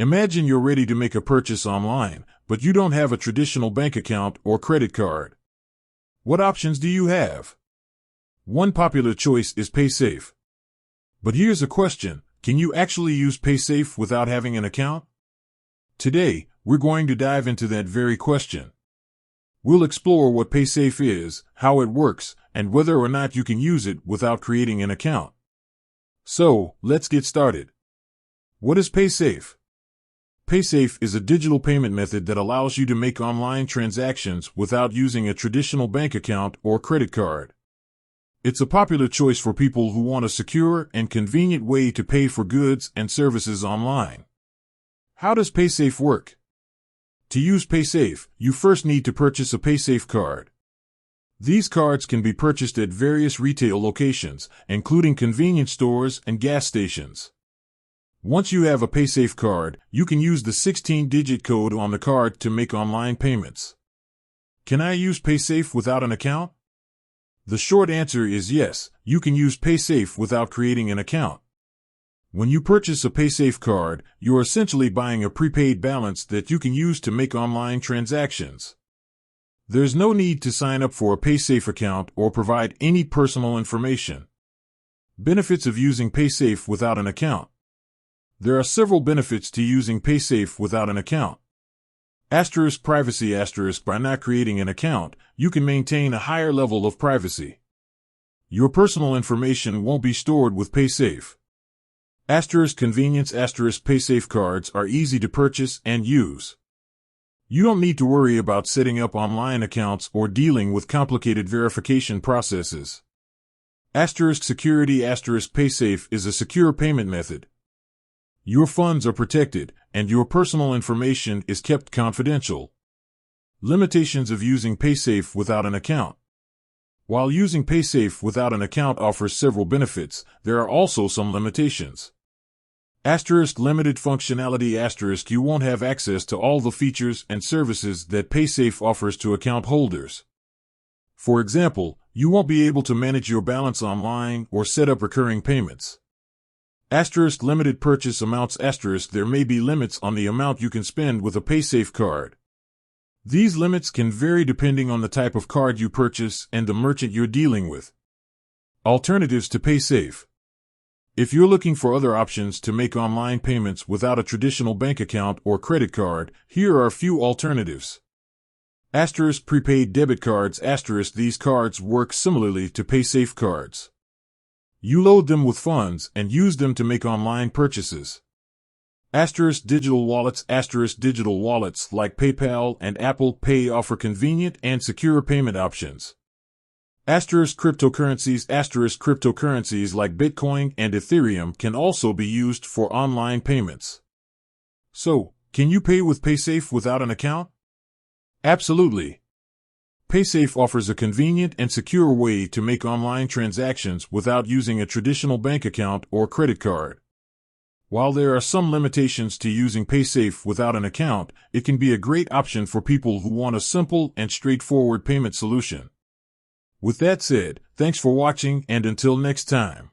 Imagine you're ready to make a purchase online, but you don't have a traditional bank account or credit card. What options do you have? One popular choice is Paysafe. But here's a question: can you actually use Paysafe without having an account? Today, we're going to dive into that very question. We'll explore what Paysafe is, how it works, and whether or not you can use it without creating an account. So, let's get started. What is Paysafe? Paysafe is a digital payment method that allows you to make online transactions without using a traditional bank account or credit card. It's a popular choice for people who want a secure and convenient way to pay for goods and services online. How does Paysafe work? To use Paysafe, you first need to purchase a Paysafe card. These cards can be purchased at various retail locations, including convenience stores and gas stations. Once you have a Paysafe card, you can use the 16-digit code on the card to make online payments. Can I use Paysafe without an account? The short answer is yes, you can use Paysafe without creating an account. When you purchase a Paysafe card, you're essentially buying a prepaid balance that you can use to make online transactions. There's no need to sign up for a Paysafe account or provide any personal information. Benefits of using Paysafe without an account. There are several benefits to using Paysafe without an account. Privacy. By not creating an account, you can maintain a higher level of privacy. Your personal information won't be stored with Paysafe. Convenience. Paysafe cards are easy to purchase and use. You don't need to worry about setting up online accounts or dealing with complicated verification processes. Security. Paysafe is a secure payment method. Your funds are protected, and your personal information is kept confidential. Limitations of using Paysafe without an account. While using Paysafe without an account offers several benefits, there are also some limitations. Limited functionality. You won't have access to all the features and services that Paysafe offers to account holders. For example, you won't be able to manage your balance online or set up recurring payments. Limited purchase amounts. There may be limits on the amount you can spend with a Paysafe card. These limits can vary depending on the type of card you purchase and the merchant you're dealing with. Alternatives to Paysafe. If you're looking for other options to make online payments without a traditional bank account or credit card, here are a few alternatives. Prepaid debit cards. These cards work similarly to Paysafe cards. You load them with funds and use them to make online purchases. Digital wallets. Digital wallets like PayPal and Apple Pay offer convenient and secure payment options. Cryptocurrencies. Cryptocurrencies like Bitcoin and Ethereum can also be used for online payments. So, can you pay with Paysafe without an account? Absolutely. Paysafe offers a convenient and secure way to make online transactions without using a traditional bank account or credit card. While there are some limitations to using Paysafe without an account, it can be a great option for people who want a simple and straightforward payment solution. With that said, thanks for watching, and until next time.